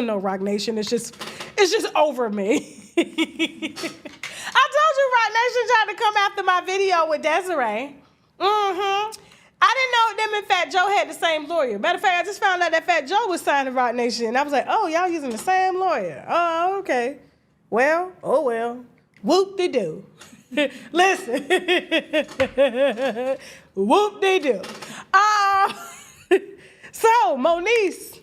No, Rock Nation, it's just over me. I told you Rock Nation tried to come after my video with Desiree. I didn't know them and Fat Joe had the same lawyer. Matter of fact, I just found out that Fat Joe was signed to Rock Nation. I was like, oh, y'all using the same lawyer. Oh, okay. Well, oh well. Whoop-de-doo. Listen. Whoop-de-doo. So, Moniece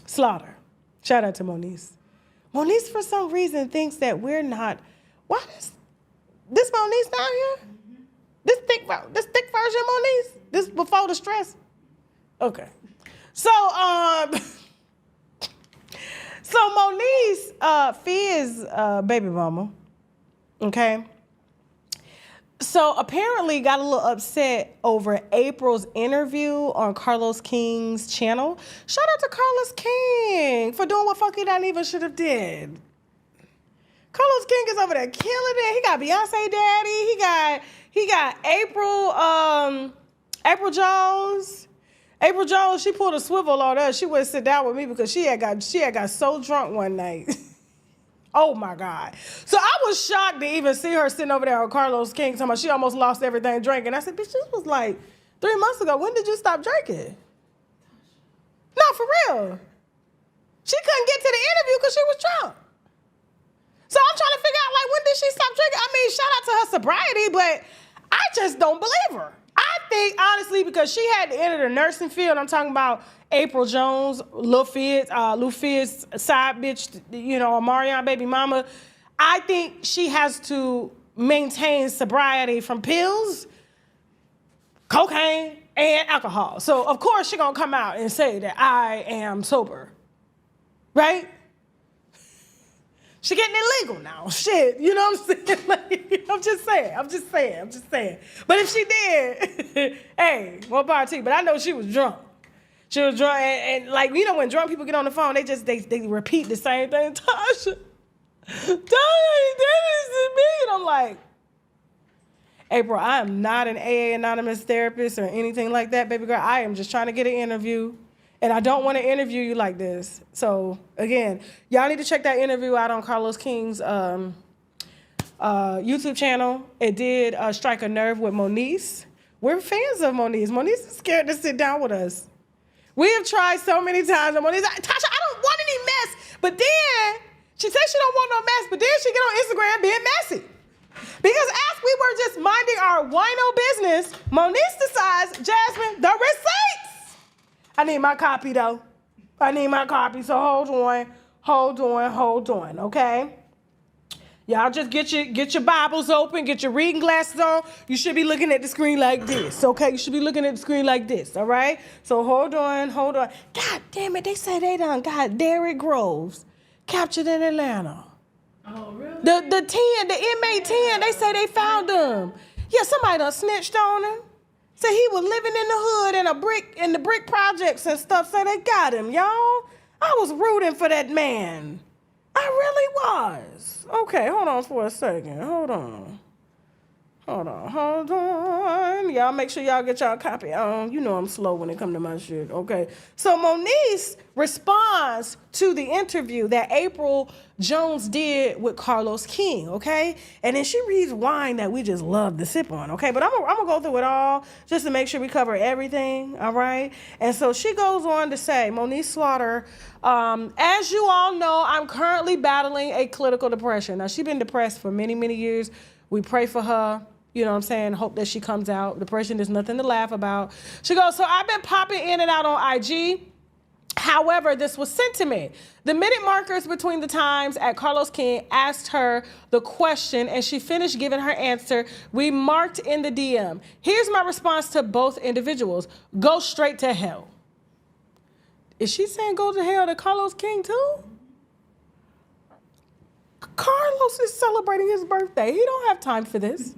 Slaughter. Shout out to Moniece. Moniece, for some reason, thinks that we're not. Why is this Moniece down here? This thick version of Moniece? This before the stress? Okay. So, Moniece, Fizz baby mama, okay? So apparently got a little upset over April's interview on Carlos King's channel. Shout out to Carlos King for doing what fuck he not even should have did. Carlos King is over there killing it. He got Beyonce daddy. He got April Jones. April Jones, she pulled a swivel on us. She wouldn't sit down with me because she had got so drunk one night. Oh my God. So I was shocked to even see her sitting over there on Carlos King talking about she almost lost everything drinking. I said, bitch, this was like 3 months ago. When did you stop drinking? No, for real. She couldn't get to the interview because she was drunk. So I'm trying to figure out, like, when did she stop drinking? I mean, shout out to her sobriety, but I just don't believe her. I think, honestly, because she had to enter the nursing field. I'm talking about April Jones, Lil Fizz side bitch, you know, Omarion baby mama. I think she has to maintain sobriety from pills, cocaine, and alcohol. So, of course, she's going to come out and say that I am sober, right? She getting illegal now. Shit, you know what I'm saying? Like, I'm just saying. But if she did, hey, more power to you. But I know she was drunk. She was drunk, and like, you know, when drunk people get on the phone, they repeat the same thing. Tasha, you did this to me. And I'm like, April, I am not an AA anonymous therapist or anything like that, baby girl. I am just trying to get an interview. And I don't want to interview you like this. So, again, y'all need to check that interview out on Carlos King's YouTube channel. It did strike a nerve with Moniece. We're fans of Moniece. Moniece is scared to sit down with us. We have tried so many times. And Moniece, Tasha, I don't want any mess. But then, she says she don't want no mess, but then she get on Instagram being messy. Because as we were just minding our wino business, Moniece decides, Jasmine, the receipts. I need my copy, though. I need my copy, so hold on, okay? Y'all just get your Bibles open, get your reading glasses on. You should be looking at the screen like this, okay? You should be looking at the screen like this, all right? So hold on. God damn it, they say they done got Derrick Groves captured in Atlanta. Oh, really? The inmate 10, they say they found him. Yeah, somebody done snitched on him. Said he was living in the hood in the brick projects and stuff. So they got him, y'all. I was rooting for that man. I really was. Okay, hold on for a second. Hold on. Y'all make sure y'all get y'all copy. You know I'm slow when it comes to my shit. Okay. So Moniece responds to the interview that April Jones did with Carlos King, okay? And then she reads wine that we just love to sip on, okay? But I'm gonna go through it all just to make sure we cover everything, all right? And so she goes on to say, Moniece Slaughter, as you all know, I'm currently battling a clinical depression. Now, she's been depressed for many, many years. We pray for her. You know what I'm saying? Hope that she comes out. Depression is nothing to laugh about. She goes, so I've been popping in and out on IG. However, this was sent to me. The minute markers between the times at Carlos King asked her the question and she finished giving her answer, we marked in the DM. Here's my response to both individuals. Go straight to hell. Is she saying go to hell to Carlos King too? Carlos is celebrating his birthday. He don't have time for this.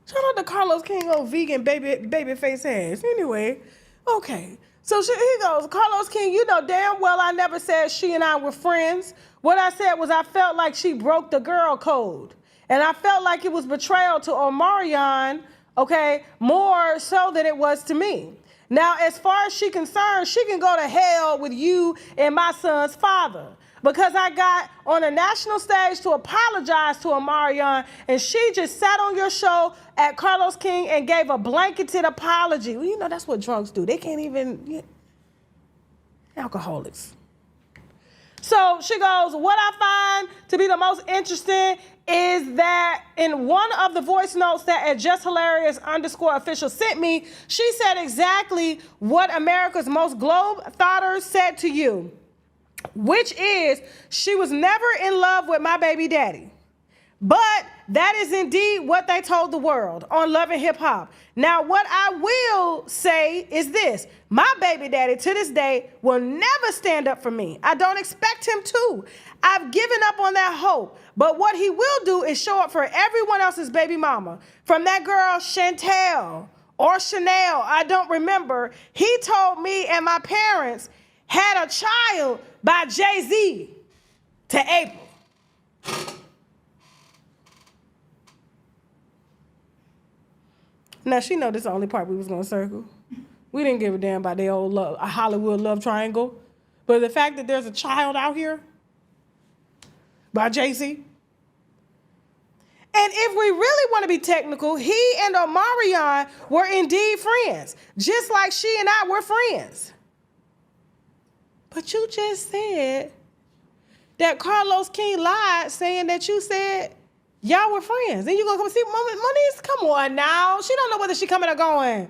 Shout out to Carlos King, old vegan baby face ass. Anyway, okay. So he goes, Carlos King, you know damn well I never said she and I were friends. What I said was I felt like she broke the girl code. And I felt like it was betrayal to Omarion, okay, more so than it was to me. Now, as far as she concerned, she can go to hell with you and my son's father. Because I got on a national stage to apologize to Omarion, and she just sat on your show at Carlos King and gave a blanketed apology. Well, you know, that's what drunks do. They can't even, alcoholics. So she goes, what I find to be the most interesting is that in one of the voice notes that at @JustHilarious_official sent me, she said exactly what America's Most Globetrotters said to you, which is she was never in love with my baby daddy. But that is indeed what they told the world on Love and Hip Hop. Now, what I will say is this. My baby daddy to this day will never stand up for me. I don't expect him to. I've given up on that hope. But what he will do is show up for everyone else's baby mama. From that girl, Chantel or Chanel, I don't remember. He told me and my parents had a child by Jay-Z to April. Now, she know this is the only part we was going to circle. We didn't give a damn about their old love, a Hollywood love triangle. But the fact that there's a child out here by Jay-Z. And if we really want to be technical, he and Omarion were indeed friends, just like she and I were friends. But you just said that Carlos King lied, saying that you said y'all were friends. Then you gonna come see Moniece? Come on now. She don't know whether she coming or going.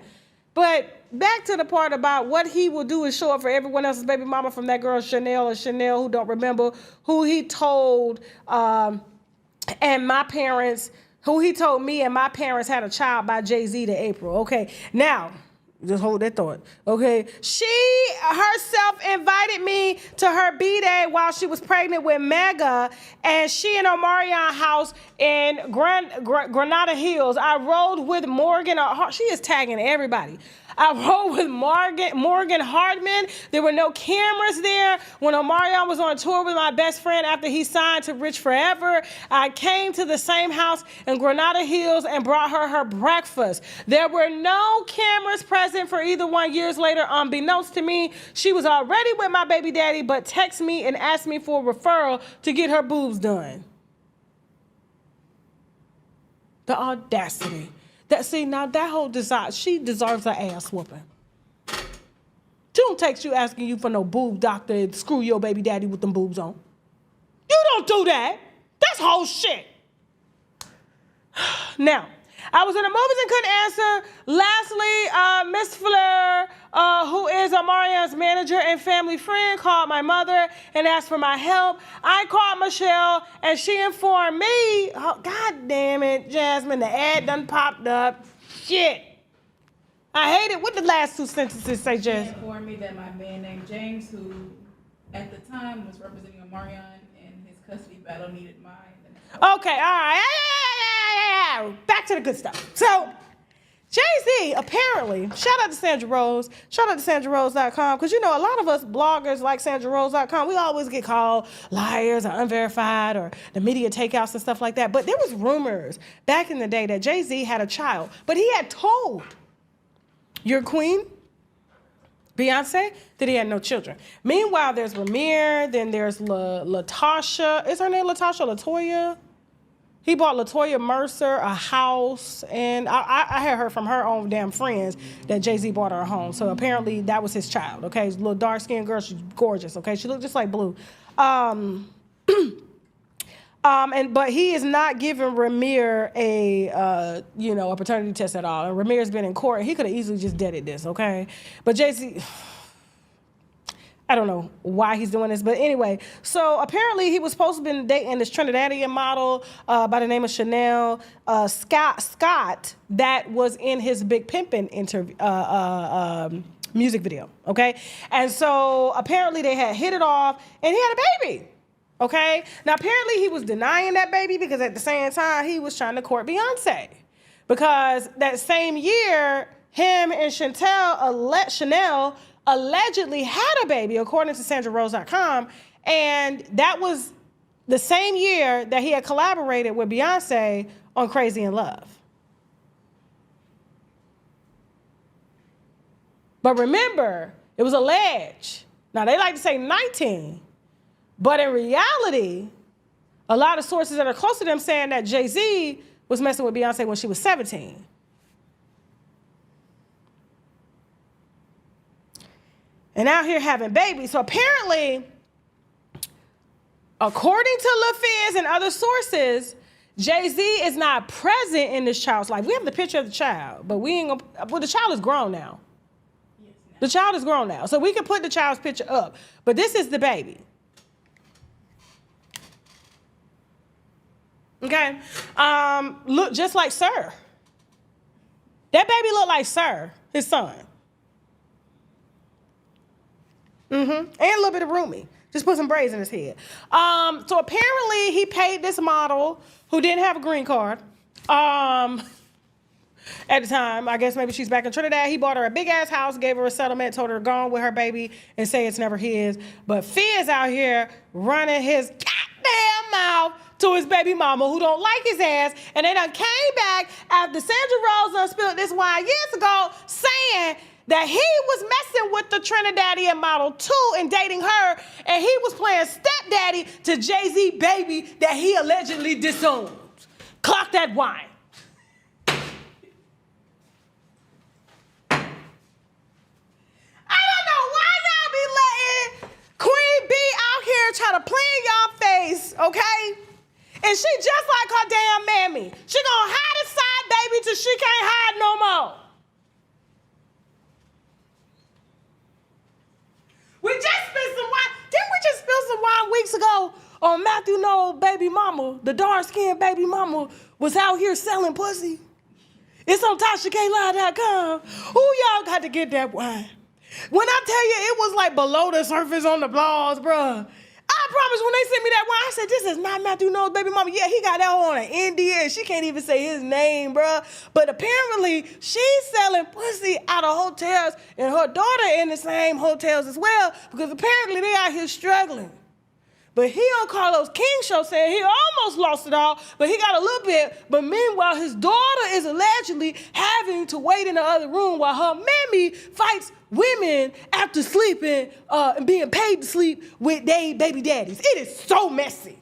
But back to the part about what he will do is show up for everyone else's baby mama, from that girl Chanel who don't remember, who he told and my parents, who he told me and my parents had a child by Jay-Z to April. Okay, now, just hold that thought, okay? She herself invited me to her B-Day while she was pregnant with Mega, and she and Omarion house in Granada Hills. I rode with Morgan. She is tagging everybody. I rode with Morgan Hardman. There were no cameras there. When Omarion was on tour with my best friend after he signed to Rich Forever, I came to the same house in Granada Hills and brought her breakfast. There were no cameras present for either one. Years later, unbeknownst to me, she was already with my baby daddy, but texted me and asked me for a referral to get her boobs done. The audacity. That whole desire, she deserves an ass whooping. She don't text you asking you for no boob doctor and screw your baby daddy with them boobs on. You don't do that. That's whole shit. Now, I was in the movies and couldn't answer. Lastly, Miss Fleur, who is Omarion's manager and family friend, called my mother and asked for my help. I called Michelle and she informed me, oh, God damn it, Jasmine, the ad done popped up. Shit. I hate it. What the last two sentences say, Jess? She informed me that my man named James, who at the time was representing Omarion in his custody battle, needed mine. Okay, all right. Back to the good stuff. So, Jay-Z, apparently, shout out to Sandra Rose, shout out to SandraRose.com, because, you know, a lot of us bloggers like SandraRose.com, we always get called liars or unverified or the media takeouts and stuff like that. But there was rumors back in the day that Jay-Z had a child, but he had told your queen, Beyonce, that he had no children. Meanwhile, there's Ramir, then there's Latasha. Is her name Latasha? Latoya? He bought Latoya Mercer a house, and I had heard from her own damn friends that Jay-Z bought her a home. So apparently that was his child, okay? She's a little dark-skinned girl. She's gorgeous, okay? She looked just like Blue. But he is not giving Ramir a paternity test at all. And Ramir's been in court. He could have easily just deaded this, okay? But Jay-Z, I don't know why he's doing this, but anyway. So apparently he was supposed to have been dating this Trinidadian model by the name of Chanel Scott that was in his Big Pimpin' music video, okay? And so apparently they had hit it off, and he had a baby. Okay? Now, apparently he was denying that baby because at the same time, he was trying to court Beyonce. Because that same year, him and Chanel allegedly had a baby, according to SandraRose.com. And that was the same year that he had collaborated with Beyonce on Crazy in Love. But remember, it was alleged. Now, they like to say 19. But in reality, a lot of sources that are close to them saying that Jay-Z was messing with Beyonce when she was 17. And out here having babies. So apparently, according to Lil Fizz and other sources, Jay-Z is not present in this child's life. We have the picture of the child, but we ain't gonna, well, the child is grown now. Yes, now. The child is grown now. So we can put the child's picture up. But this is the baby. Okay? Look just like Sir. That baby looked like Sir, his son. And a little bit of Rumi. Just put some braids in his head. So apparently he paid this model who didn't have a green card. At the time, I guess maybe she's back in Trinidad. He bought her a big ass house, gave her a settlement, told her to go on with her baby and say it's never his. But Fizz out here running his goddamn mouth to his baby mama who don't like his ass. And they done came back after Sandra Rose done spilled this wine years ago saying that he was messing with the Trinidadian model too and dating her, and he was playing stepdaddy to Jay-Z baby that he allegedly disowned. Clock that wine. I don't know why y'all be letting Queen B out here try to play in y'all face, okay? And she just like her damn mammy. She gonna hide inside baby till she can't hide no more. We just spilled some wine. Didn't we just spill some wine weeks ago on Matthew Noel baby mama? The dark-skinned baby mama was out here selling pussy. It's on TashaKLive.com. Who y'all got to get that wine? When I tell you it was like below the surface on the blogs, bruh. I promise when they sent me that wine, I said, this is not Matthew Noel's baby mama. Yeah, he got that on an NDA. She can't even say his name, bruh. But apparently, she's selling pussy out of hotels, and her daughter in the same hotels as well, because apparently they out here struggling. But he on Carlos King show saying he almost lost it all, but he got a little bit. But meanwhile, his daughter is allegedly having to wait in the other room while her mammy fights women after sleeping and being paid to sleep with their baby daddies. It is so messy.